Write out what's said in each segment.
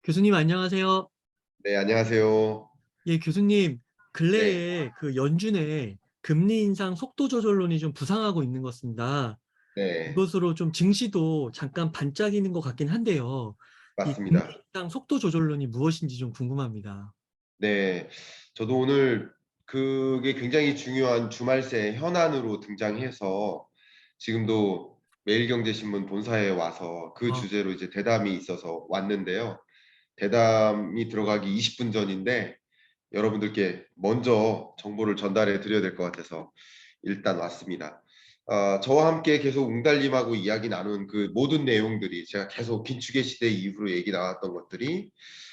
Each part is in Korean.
교수님 안녕하세요. 네, 안녕하세요. 예, 교수님 네, 근래에 그 연준의 금리 인상 속도 조절론이 좀 부상하고 있는 것 같습니다. 네, 이것으로 좀 증시도 잠깐 반짝이는 것 같긴 한데요. 이 금리 맞습니다. 인상 속도 조절론이 무엇인지 좀 궁금합니다. 네, 저도 오늘 그게 굉장히 중요한 주말새 현안으로 등장해서 지금도 매일경제신문 본사에 와서 그 아, 주제로 이제 대담이 있어서 왔는데요. 대담이 들어가기 20분 전인데 여러분들께 먼저 정보를 전달해 드려야 될 것 같아서 일단 왔습니다. 저와 함께 계속 웅달님하고 이야기 나눈 그 모든 내용들이 제가 계속 긴축의 시대 이후로 얘기 나왔던 것들이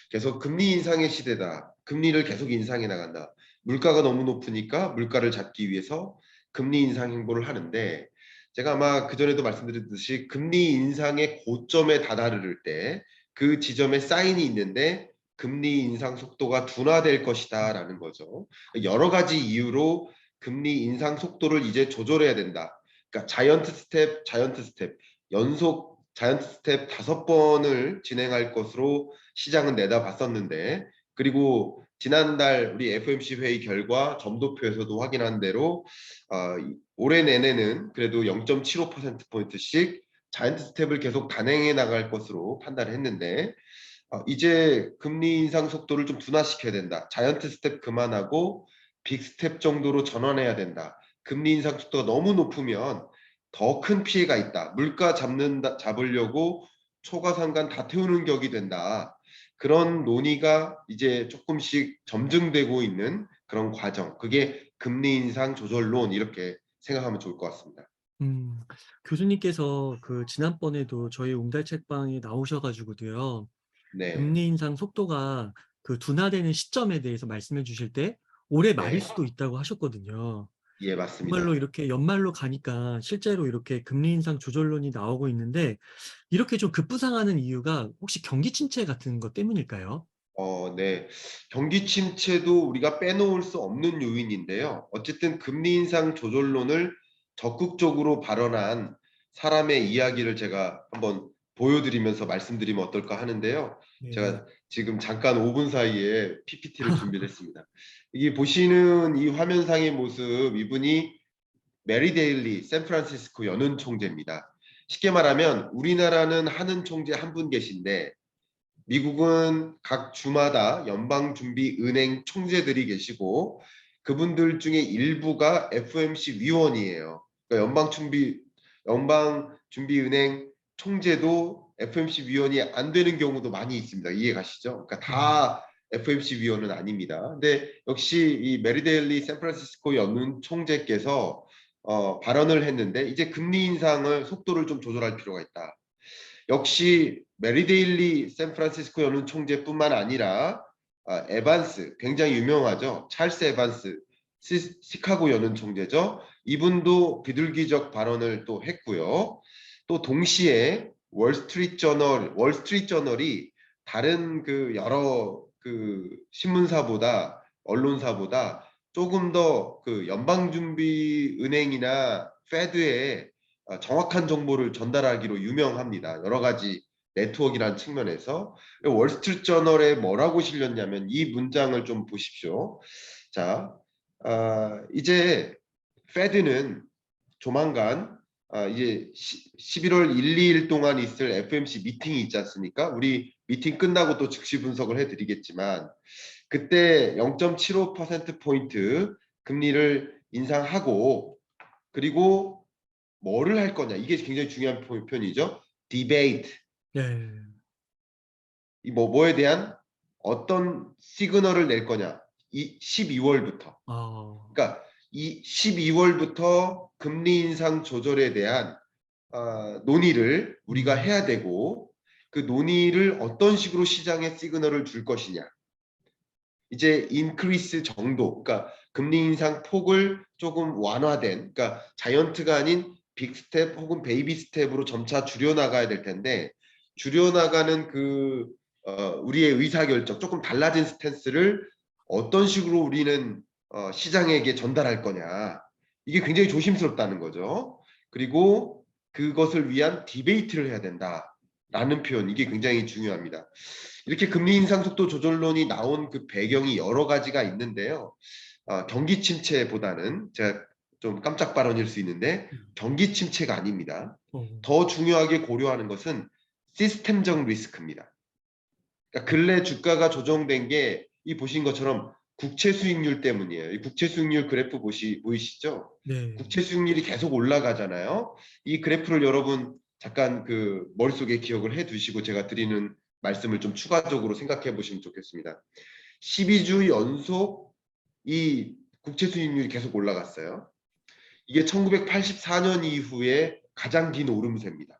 계속 금리 인상의 시대다. 금리를 계속 인상해 나간다. 물가가 너무 높으니까 물가를 잡기 위해서 금리 인상 행보를 하는데 제가 아마 그전에도 말씀드렸듯이 금리 인상의 고점에 다다를 때 그 지점에 사인이 있는데 금리 인상 속도가 둔화될 것이다라는 거죠. 여러 가지 이유로 금리 인상 속도를 이제 조절해야 된다. 그러니까 자이언트 스텝, 연속 자이언트 스텝 5번을 진행할 것으로 시장은 내다봤었는데, 그리고 지난달 우리 FOMC 회의 결과 점도표에서도 확인한 대로 올해 내내는 그래도 0.75%포인트씩 자이언트 스텝을 계속 단행해 나갈 것으로 판단을 했는데 이제 금리 인상 속도를 좀 둔화시켜야 된다. 자이언트 스텝 그만하고 빅 스텝 정도로 전환해야 된다. 금리 인상 속도가 너무 높으면 더 큰 피해가 있다. 물가 잡으려고 초과상관 다 태우는 격이 된다. 그런 논의가 이제 조금씩 점증되고 있는 그런 과정. 그게 금리 인상 조절론 이렇게 생각하면 좋을 것 같습니다. 음, 교수님께서 그 지난번에도 저희 웅달 책방에 나오셔가지고도요. 네, 금리 인상 속도가 그 둔화되는 시점에 대해서 말씀해 주실 때 올해 말일 네, 수도 있다고 하셨거든요. 예, 정말로 맞습니다. 이렇게 연말로 가니까 실제로 이렇게 금리 인상 조절론이 나오고 있는데 이렇게 좀 급부상하는 이유가 혹시 경기 침체 같은 것 때문일까요? 네. 경기 침체도 우리가 빼놓을 수 없는 요인인데요. 어쨌든 금리 인상 조절론을 적극적으로 발언한 사람의 이야기를 제가 한번 보여드리면서 말씀드리면 어떨까 하는데요. 네. 제가 지금 잠깐 5분 사이에 PPT를 준비를 했습니다. 이게 보시는 이 화면상의 모습, 이분이 메리 데일리 샌프란시스코 연은 총재입니다. 쉽게 말하면 우리나라는 하는 총재 한 분 계신데 미국은 각 주마다 연방준비은행 총재들이 계시고 그분들 중에 일부가 FOMC 위원이에요. 그러니까 연방준비은행 총재도 FOMC 위원이 안 되는 경우도 많이 있습니다. 이해 가시죠? 그러니까 음, 다 FOMC 위원은 아닙니다. 근데 역시 이 메리데일리 샌프란시스코 연은 총재께서 발언을 했는데 이제 금리 인상을 속도를 좀 조절할 필요가 있다. 역시 메리데일리 샌프란시스코 연은 총재뿐만 아니라 에반스 굉장히 유명하죠. 찰스 에반스 시카고 연은 총재죠. 이분도 비둘기적 발언을 또 했고요. 또 동시에 월스트리트 저널이 다른 그 여러 그 신문사보다 언론사보다 조금 더 그 연방준비은행이나 페드에 정확한 정보를 전달하기로 유명합니다. 여러 가지 네트워크라는 측면에서 월스트리트저널에 뭐라고 실렸냐면 이 문장을 좀 보십시오. 자, 이제 페드는 조만간 이제 11월 1, 2일 동안 있을 FMC 미팅이 있지 않습니까? 우리 미팅 끝나고 또 즉시 분석을 해드리겠지만 그때 0.75%포인트 금리를 인상하고 그리고 뭐를 할 거냐 이게 굉장히 중요한 표현이죠. 디베이트 네. 이 뭐에 대한 어떤 시그널을 낼 거냐 이 12월부터 아, 그러니까 이 12월부터 금리 인상 조절에 대한 논의를 우리가 음, 해야 되고 그 논의를 어떤 식으로 시장에 시그널을 줄 것이냐 이제 인크리스 정도, 그러니까 금리 인상 폭을 조금 완화된, 그러니까 자이언트가 아닌 빅 스텝 혹은 베이비 스텝으로 점차 줄여나가야 될 텐데 줄여나가는 그 우리의 의사결정 조금 달라진 스탠스를 어떤 식으로 우리는 시장에게 전달할 거냐 이게 굉장히 조심스럽다는 거죠. 그리고 그것을 위한 디베이트를 해야 된다. 라는 표현, 이게 굉장히 중요합니다. 이렇게 금리 인상 속도 조절론이 나온 그 배경이 여러 가지가 있는데요. 경기 침체보다는 제가 좀 깜짝 발언일 수 있는데 경기 침체가 아닙니다. 어, 더 중요하게 고려하는 것은 시스템적 리스크입니다. 그러니까 근래 주가가 조정된 게 이 보신 것처럼 국채 수익률 때문이에요. 이 국채 수익률 그래프 보이시죠? 네. 국채 수익률이 계속 올라가잖아요. 이 그래프를 여러분 잠깐 그 머릿속에 기억을 해 두시고 제가 드리는 말씀을 좀 추가적으로 생각해 보시면 좋겠습니다. 12주 연속 이 국채 수익률이 계속 올라갔어요. 이게 1984년 이후에 가장 긴 오름세입니다.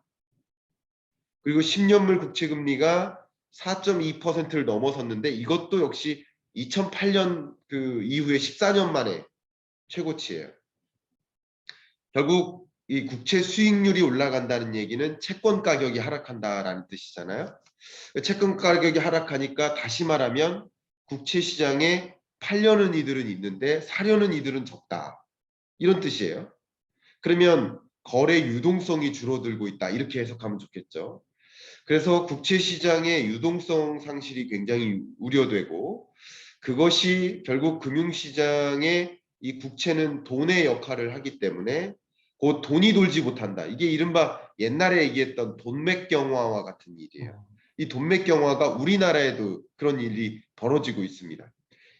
그리고 10년물 국채 금리가 4.2%를 넘어섰는데 이것도 역시 2008년 그 이후에 14년 만에 최고치예요. 결국 이 국채 수익률이 올라간다는 얘기는 채권 가격이 하락한다라는 뜻이잖아요. 채권 가격이 하락하니까 다시 말하면 국채 시장에 팔려는 이들은 있는데 사려는 이들은 적다. 이런 뜻이에요. 그러면 거래 유동성이 줄어들고 있다. 이렇게 해석하면 좋겠죠. 그래서 국채 시장의 유동성 상실이 굉장히 우려되고 그것이 결국 금융시장의 이 국채는 돈의 역할을 하기 때문에 곧 돈이 돌지 못한다. 이게 이른바 옛날에 얘기했던 돈맥 경화와 같은 일이에요. 어, 이 돈맥 경화가 우리나라에도 그런 일이 벌어지고 있습니다.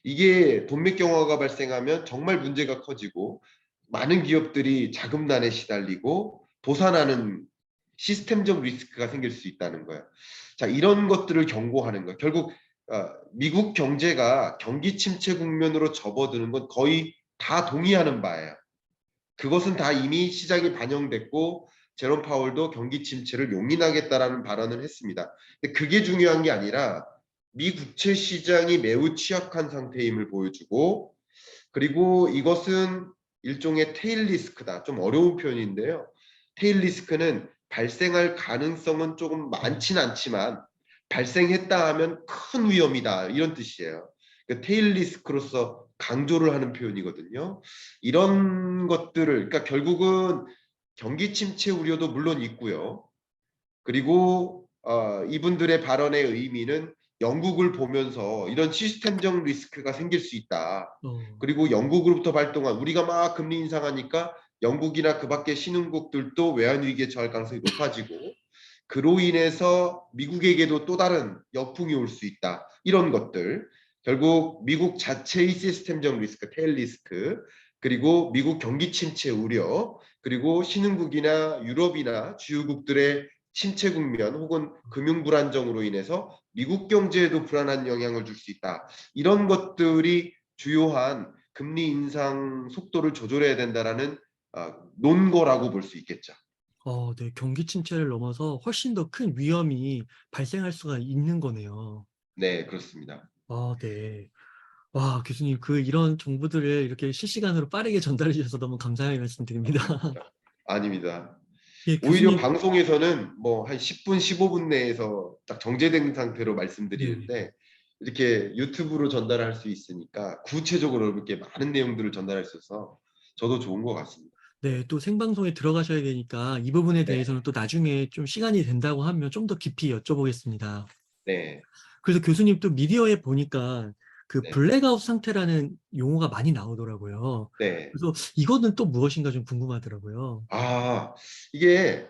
이게 돈맥 경화가 발생하면 정말 문제가 커지고 많은 기업들이 자금난에 시달리고 도산하는 시스템적 리스크가 생길 수 있다는 거예요. 자, 이런 것들을 경고하는 거예요. 결국 미국 경제가 경기 침체 국면으로 접어드는 건 거의 다 동의하는 바예요. 그것은 다 이미 시장에 반영됐고 제롬 파월도 경기 침체를 용인하겠다라는 발언을 했습니다. 근데 그게 중요한 게 아니라 미 국채 시장이 매우 취약한 상태임을 보여주고 그리고 이것은 일종의 테일 리스크다. 좀 어려운 표현인데요. 테일 리스크는 발생할 가능성은 조금 어, 많진 않지만 발생했다 하면 큰 위험이다. 이런 뜻이에요. 그 테일 리스크로서 강조를 하는 표현이거든요. 이런 것들을 그러니까 결국은 경기 침체 우려도 물론 있고요. 그리고 이분들의 발언의 의미는 영국을 보면서 이런 시스템적 리스크가 생길 수 있다. 어, 그리고 영국으로부터 발동한 우리가 막 금리 인상하니까 영국이나 그 밖의 신흥국들도 외환 위기에 처할 가능성이 높아지고 그로 인해서 미국에게도 또 다른 역풍이 올 수 있다. 이런 것들. 결국 미국 자체의 시스템적 리스크, 테일 리스크, 그리고 미국 경기 침체 우려, 그리고 신흥국이나 유럽이나 주요국들의 침체 국면 혹은 금융 불안정으로 인해서 미국 경제에도 불안한 영향을 줄 수 있다. 이런 것들이 주요한 금리 인상 속도를 조절해야 된다라는 논거라고 볼 수 있겠죠. 네. 경기 침체를 넘어서 훨씬 더 큰 위험이 발생할 수가 있는 거네요. 네, 그렇습니다. 네. 와, 교수님, 이런 정보들을 이렇게 실시간으로 빠르게 전달해 주셔서 너무 감사하게 말씀드립니다. 아닙니다. 예, 오히려 교수님, 방송에서는 뭐 한 10분, 15분 내에서 딱 정제된 상태로 네. 말씀드리는데 이렇게 유튜브로 전달할 수 있으니까 구체적으로 이렇게 많은 내용들을 전달할 수 있어서 저도 좋은 것 같습니다. 네, 또 생방송에 들어가셔야 되니까 이 부분에 네, 대해서는 또 나중에 좀 시간이 된다고 하면 좀 더 깊이 여쭤보겠습니다. 네, 그래서 교수님 또 미디어에 보니까 네, 블랙아웃 상태라는 용어가 많이 나오더라고요. 네. 그래서 이거는 또 무엇인가 좀 궁금하더라고요. 이게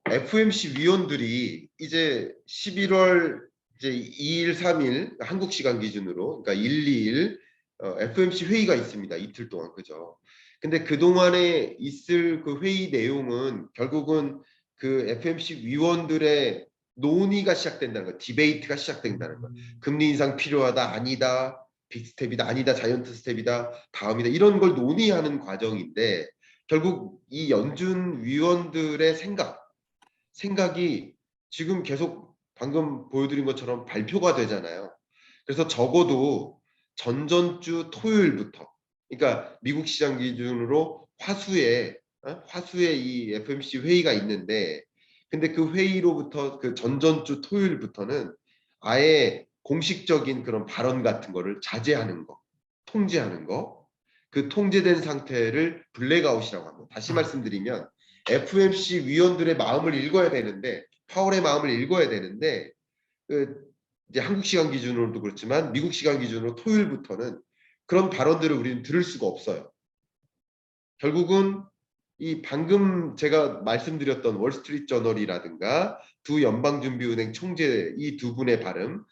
FMC 위원들이 이제 11월 이제 2일, 3일 한국 시간 기준으로 그러니까 1, 2일 FMC 회의가 있습니다. 이틀 동안 그죠? 근데 그동안에 있을 그 회의 내용은 결국은 그 FMC 위원들의 논의가 시작된다는 거, 디베이트가 시작된다는 거. 음, 금리 인상 필요하다, 아니다, 빅스텝이다, 아니다, 자이언트 스텝이다, 다음이다 이런 걸 논의하는 과정인데 결국 이 연준 위원들의 생각이 지금 계속 방금 보여드린 것처럼 발표가 되잖아요. 그래서 적어도 전전주 토요일부터, 그러니까 미국 시장 기준으로 화수에 이 FMC 회의가 있는데, 근데 그 회의로부터 그 전전주 토요일부터는 아예 공식적인 그런 발언 같은 거를 자제하는 거, 통제하는 거, 그 통제된 상태를 블랙아웃이라고 합니다. 다시 아, 말씀드리면 FMC 위원들의 마음을 읽어야 되는데 파월의 마음을 읽어야 되는데 그 이제 한국 시간 기준으로도 그렇지만 미국 시간 기준으로 토요일부터는 그런 발언들을 우리는 들을 수가 없어요. 결국은 이 방금 제가 말씀드렸던 월스트리트 저널이라든가 두 연방준비은행 총재 이 두 분의 발언,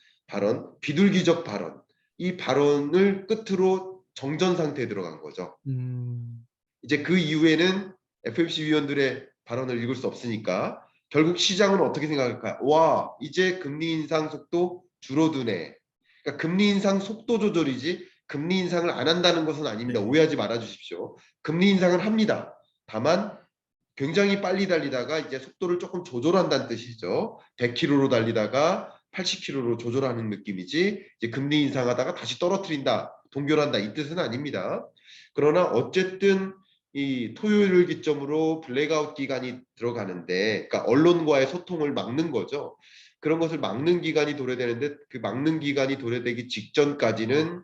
비둘기적 발언, 이 발언을 끝으로 정전 상태에 들어간 거죠. 음. 이제 그 이후에는 FOMC 위원들의 발언을 읽을 수 없으니까 결국 시장은 어떻게 생각할까? 와, 이제 금리 인상 속도 줄어드네. 그러니까 금리 인상 속도 조절이지 금리 인상을 안 한다는 것은 아닙니다. 네. 오해하지 말아 주십시오. 금리 인상을 합니다. 다만 굉장히 빨리 달리다가 이제 속도를 조금 조절한다는 뜻이죠. 100km로 달리다가 80km로 조절하는 느낌이지 이제 금리 인상하다가 다시 떨어뜨린다, 동결한다 이 뜻은 아닙니다. 그러나 어쨌든 이 토요일을 기점으로 블랙아웃 기간이 들어가는데, 그러니까 언론과의 소통을 막는 거죠. 그런 것을 막는 기간이 도래되는데 그 막는 기간이 도래되기 직전까지는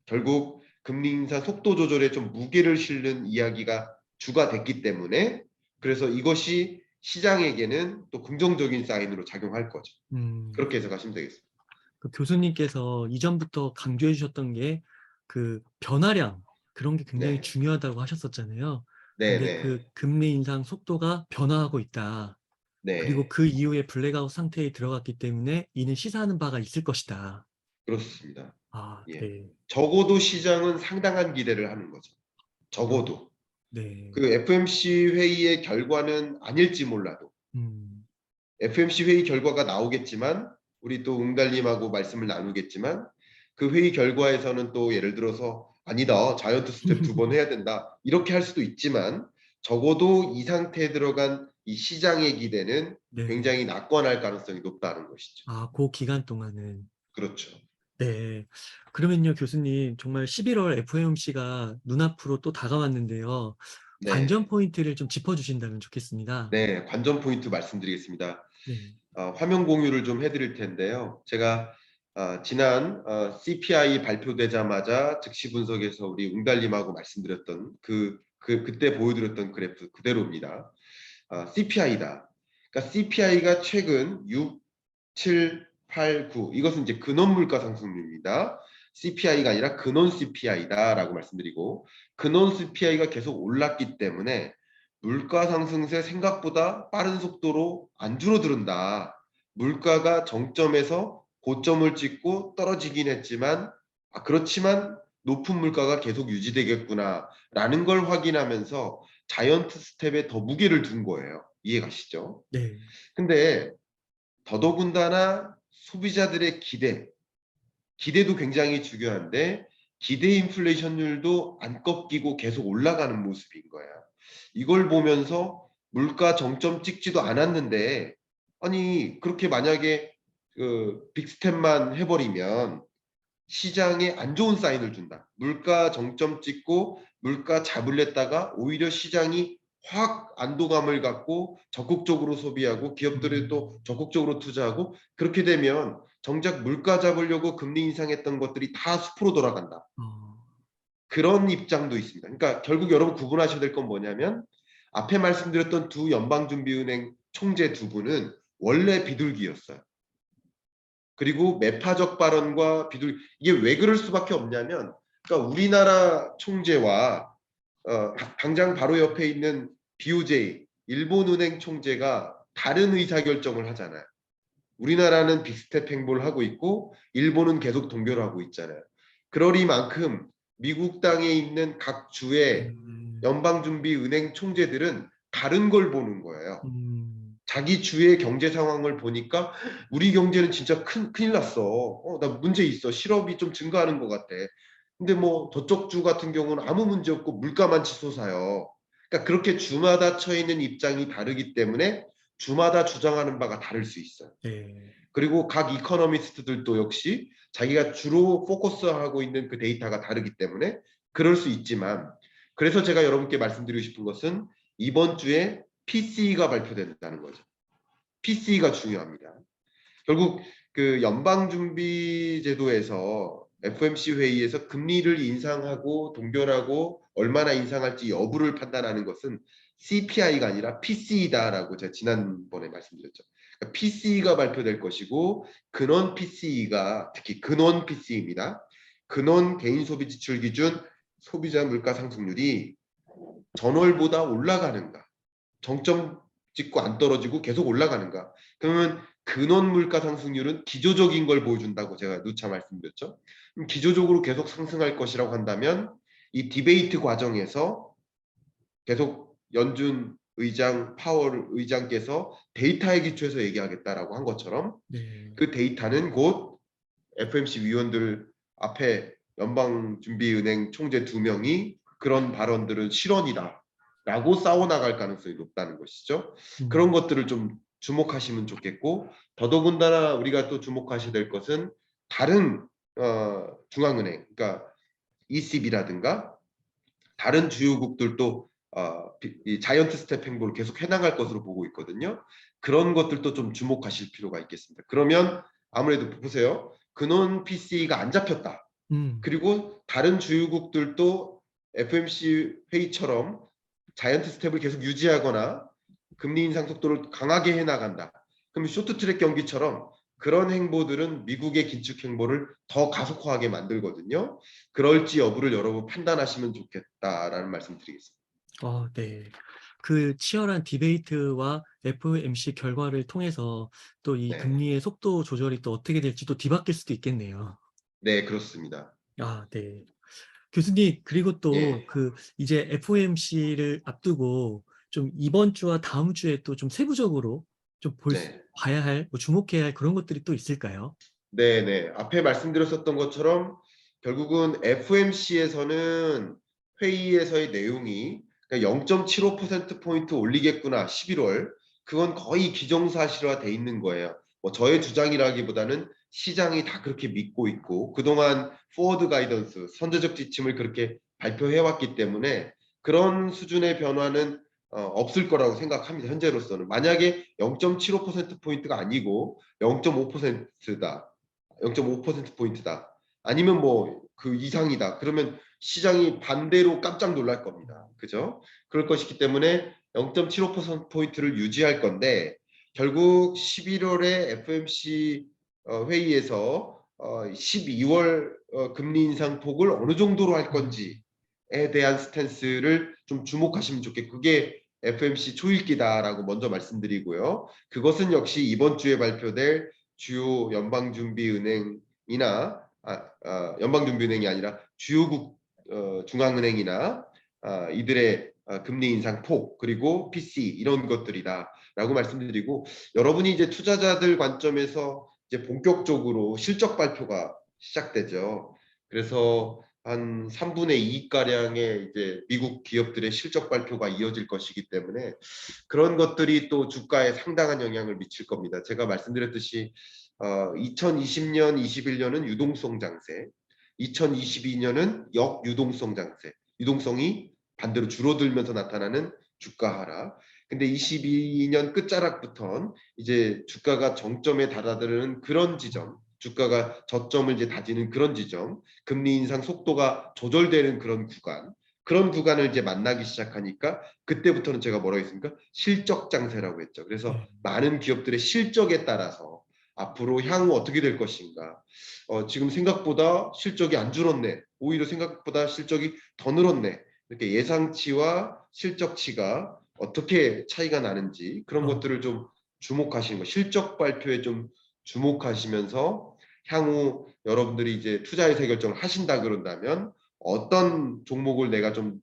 결국 금리 인상 속도 조절에 좀 무게를 실는 이야기가 주가 됐기 때문에 그래서 이것이 시장에게는 또 긍정적인 사인으로 작용할 거죠. 음. 그렇게 해석하시면 되겠습니다. 그 교수님께서 이전부터 강조해 주셨던 게 그 변화량, 그런 게 굉장히 네, 중요하다고 하셨었잖아요. 네, 근데 그 네, 금리 인상 속도가 변화하고 있다. 그리고 네, 그 이후에 블랙아웃 상태에 들어갔기 때문에 이는 시사하는 바가 있을 것이다. 그렇습니다. 아, 예, 네. 적어도 시장은 상당한 기대를 하는 거죠. 어, 적어도 네. 그 FOMC 회의의 결과는 아닐지 몰라도 음. FOMC 회의 결과가 나오겠지만 우리 또 웅달님하고 말씀을 나누겠지만 그 회의 결과에서는 또 예를 들어서 아니다 자이언트 스텝 두 번 해야 된다 이렇게 할 수도 있지만 적어도 이 상태에 들어간 이 시장의 기대는 네. 굉장히 낙관할 가능성이 높다는 것이죠. 아, 그 기간 동안은. 그렇죠. 네. 그러면요, 교수님, 정말 11월 FOMC가 눈앞으로 또 다가왔는데요. 관전 네, 포인트를 좀 짚어주신다면 좋겠습니다. 네 관전 포인트 말씀드리겠습니다. 네. 화면 공유를 좀 해드릴 텐데요. 제가 지난 CPI 발표되자마자 즉시 분석에서 우리 웅달님하고 말씀드렸던 그때 보여드렸던 그래프 그대로입니다. CPI다. 그러니까 CPI가 최근 6, 7, 8, 9 이것은 이제 근원 물가 상승률입니다. CPI가 아니라 근원 CPI다라고 말씀드리고 근원 CPI가 계속 올랐기 때문에 물가 상승세 생각보다 빠른 속도로 안 줄어든다. 물가가 정점에서 고점을 찍고 떨어지긴 했지만 그렇지만 높은 물가가 계속 유지되겠구나라는 걸 확인하면서 자이언트 스텝에 더 무게를 둔 거예요. 이해가시죠? 네. 근데 더더군다나 소비자들의 기대도 굉장히 중요한데 기대 인플레이션율도 안 꺾이고 계속 올라가는 모습인 거야. 이걸 보면서 물가 정점 찍지도 않았는데 아니 그렇게 만약에 그 빅스텝만 해버리면 시장에 안 좋은 사인을 준다. 물가 정점 찍고 물가 잡을랬다가 오히려 시장이 확 안도감을 갖고 적극적으로 소비하고 기업들이 또 음. 적극적으로 투자하고 그렇게 되면 정작 물가 잡으려고 금리 인상했던 것들이 다 숲으로 돌아간다. 어. 그런 입장도 있습니다. 그러니까 결국 여러분 구분하셔야 될 건 뭐냐면 앞에 말씀드렸던 두 연방준비은행 총재 두 분은 원래 비둘기였어요. 그리고 매파적 발언과 이게 왜 그럴 수밖에 없냐면 그러니까 우리나라 총재와 당장 바로 옆에 있는 BOJ 일본은행 총재가 다른 의사결정을 하잖아요. 우리나라는 빅스텝 행보를 하고 있고 일본은 계속 동결하고 있잖아요. 그러리만큼 미국 땅에 있는 각 주의 음. 연방준비은행 총재들은 다른 걸 보는 거예요. 음. 자기 주의 경제 상황을 보니까 우리 경제는 진짜 큰일 났어. 나 문제 있어. 실업이 좀 증가하는 것 같아. 근데 뭐 저쪽 주 같은 경우는 아무 문제 없고 물가만 치솟아요. 그러니까 그렇게 주마다 처해 있는 입장이 다르기 때문에 주마다 주장하는 바가 다를 수 있어요. 네. 그리고 각 이코노미스트들도 역시 자기가 주로 포커스하고 있는 그 데이터가 다르기 때문에 그럴 수 있지만 그래서 제가 여러분께 말씀드리고 싶은 것은 이번 주에 PCE가 발표된다는 거죠. PCE가 중요합니다. 결국 그 연방준비제도에서 FOMC 회의에서 금리를 인상하고 동결하고 얼마나 인상할지 여부를 판단하는 것은 CPI가 아니라 PCE다라고 제가 지난번에 말씀드렸죠. 그러니까 PCE가 발표될 것이고 근원 PCE가 특히 근원 PCE입니다. 근원 개인 소비 지출 기준 소비자 물가 상승률이 전월보다 올라가는가, 정점 찍고 안 떨어지고 계속 올라가는가. 그러면 근원 물가 상승률은 기조적인 걸 보여준다고 제가 누차 말씀드렸죠. 그럼 기조적으로 계속 상승할 것이라고 한다면 이 디베이트 과정에서 계속 연준 의장, 파월 의장께서 데이터에 기초해서 얘기하겠다라고 한 것처럼 네. 그 데이터는 곧 FMC 위원들 앞에 연방준비은행 총재 2명이 그런 발언들은 실언이다라고 싸워나갈 가능성이 높다는 것이죠. 그런 음. 것들을 좀 주목하시면 좋겠고 더더군다나 우리가 또 주목하셔야 될 것은 다른 중앙은행, 그러니까 ECB라든가 다른 주요국들도 이 자이언트 스텝 행보를 계속 해나갈 것으로 보고 있거든요. 그런 것들도 좀 주목하실 필요가 있겠습니다. 그러면 아무래도 보세요. 근원 PC가 안 잡혔다. 음. 그리고 다른 주요국들도 FMC 회의처럼 자이언트 스텝을 계속 유지하거나 금리 인상 속도를 강하게 해나간다. 그럼 쇼트트랙 경기처럼 그런 행보들은 미국의 긴축 행보를 더 가속화하게 만들거든요. 그럴지 여부를 여러분 판단하시면 좋겠다라는 말씀 드리겠습니다. 네. 그 치열한 디베이트와 FOMC 결과를 통해서 또 이 네, 금리의 속도 조절이 또 어떻게 될지 또 뒤바뀔 수도 있겠네요. 네 그렇습니다. 네. 교수님, 그리고 또 예, 그 이제 FOMC를 앞두고 좀 이번 주와 다음 주에 또 좀 세부적으로 좀 네. 봐야 할, 뭐 주목해야 할 그런 것들이 또 있을까요? 네네. 앞에 말씀드렸었던 것처럼 결국은 FMC에서는 회의에서의 내용이 그러니까 0.75%포인트 올리겠구나 11월 그건 거의 기정사실화 돼 있는 거예요. 뭐 저의 주장이라기보다는 시장이 다 그렇게 믿고 있고 그동안 포워드 가이던스 선제적 지침을 그렇게 발표해 왔기 때문에 그런 수준의 변화는 없을 거라고 생각합니다. 현재로서는 만약에 0.75%포인트가 아니고 0.5%다. 0.5%포인트다. 아니면 뭐 그 이상이다. 그러면 시장이 반대로 깜짝 놀랄 겁니다. 그죠? 그럴 것이기 때문에 0.75%포인트를 유지할 건데 결국 11월에 FMC 회의에서 12월 금리 인상 폭을 어느 정도로 할 음. 건지에 대한 스탠스를 좀 주목하시면 좋겠고 그게 FMC 초읽기다라고 먼저 말씀드리고요. 그것은 역시 이번 주에 발표될 주요 연방준비은행이나 연방준비은행이 아니라 주요국 중앙은행이나 이들의 금리 인상 폭 그리고 PC 이런 것들이다라고 말씀드리고 여러분이 이제 투자자들 관점에서 이제 본격적으로 실적 발표가 시작되죠. 그래서 한 3분의 2 가량의 이제 미국 기업들의 실적 발표가 이어질 것이기 때문에 그런 것들이 또 주가에 상당한 영향을 미칠 겁니다. 제가 말씀드렸듯이 2020년, 21년은 유동성 장세, 2022년은 역유동성 장세, 유동성이 반대로 줄어들면서 나타나는 주가 하락. 근데 22년 끝자락부터는 이제 주가가 정점에 달아드는 그런 지점, 주가가 저점을 이제 다지는 그런 지점, 금리 인상 속도가 조절되는 그런 구간, 그런 구간을 이제 만나기 시작하니까 그때부터는 제가 뭐라고 했습니까? 실적 장세라고 했죠. 그래서 네. 많은 기업들의 실적에 따라서 앞으로 향후 어떻게 될 것인가. 지금 생각보다 실적이 안 줄었네. 오히려 생각보다 실적이 더 늘었네. 이렇게 예상치와 실적치가 어떻게 차이가 나는지 그런 어. 것들을 좀 주목하시는 거. 실적 발표에 좀 주목하시면서 향후 여러분들이 이제 투자 의사 결정을 하신다 그런다면 어떤 종목을 내가 좀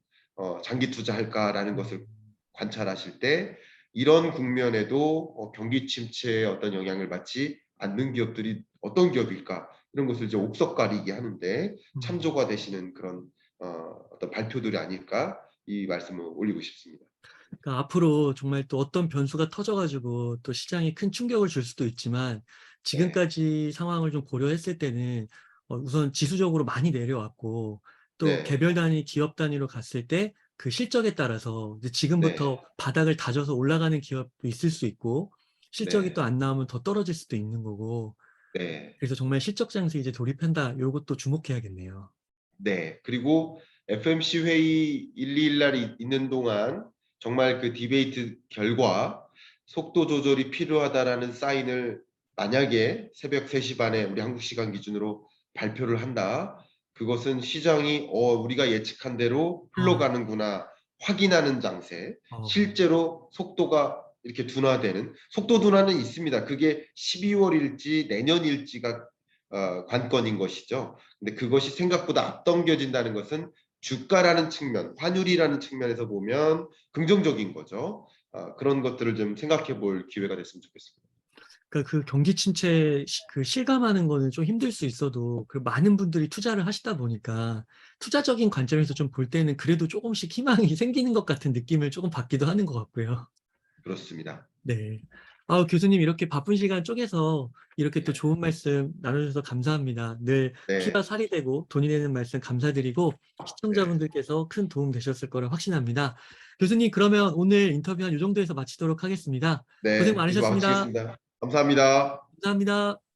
장기 투자할까라는 것을 음. 관찰하실 때 이런 국면에도 경기 침체에 어떤 영향을 받지 않는 기업들이 어떤 기업일까 이런 것을 이제 옥석 가리기 하는데 음. 참조가 되시는 그런 어떤 발표들이 아닐까 이 말씀을 올리고 싶습니다. 그러니까 앞으로 정말 또 어떤 변수가 터져 가지고 또 시장에 큰 충격을 줄 수도 있지만 네, 지금까지 상황을 좀 고려했을 때는 우선 지수적으로 많이 내려왔고 또 네, 개별 단위, 기업 단위로 갔을 때 그 실적에 따라서 이제 네, 지금부터 바닥을 다져서 올라가는 기업도 있을 수 있고 실적이 또 네, 안 나오면 더 떨어질 수도 있는 거고 네. 그래서 정말 실적 장세에 이제 돌입한다. 요것도 주목해야겠네요. 네. 그리고 FMC 회의 1, 2일 날 있는 동안 정말 그 디베이트 결과 속도 조절이 필요하다라는 사인을 만약에 새벽 3시 반에 우리 한국 시간 기준으로 발표를 한다. 그것은 시장이 우리가 예측한 대로 어. 흘러가는구나 확인하는 장세. 어. 실제로 속도가 이렇게 둔화되는 속도 둔화는 있습니다. 그게 12월일지 내년일지가 관건인 것이죠. 근데 그것이 생각보다 앞당겨진다는 것은 주가라는 측면, 환율이라는 측면에서 보면 긍정적인 거죠. 그런 것들을 좀 생각해 볼 기회가 됐으면 좋겠습니다. 그러니까 그 경기 침체 그 실감하는 거는 좀 힘들 수 있어도 그 많은 분들이 투자를 하시다 보니까 투자적인 관점에서 좀 볼 때는 그래도 조금씩 희망이 생기는 것 같은 느낌을 조금 받기도 하는 것 같고요. 그렇습니다. 네. 교수님 이렇게 바쁜 시간 쪼개서 이렇게 또 네. 좋은 말씀 나눠주셔서 감사합니다. 늘 피가 네. 살이 되고 돈이 되는 말씀 감사드리고 네. 시청자분들께서 큰 도움 되셨을 거라 확신합니다. 교수님 그러면 오늘 인터뷰 한 요 정도에서 마치도록 하겠습니다. 고생 네. 이제 많으셨습니다. 마치겠습니다. 감사합니다. 감사합니다.